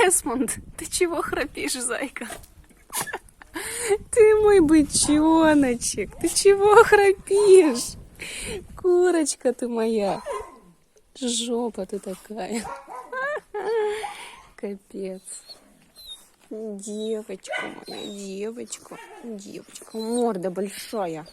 Десмонд, ты чего храпишь, зайка? Ты мой бычоночек, ты чего храпишь? Курочка ты моя. Жопа ты такая. Капец. Девочка моя, девочка. Девочка, морда большая.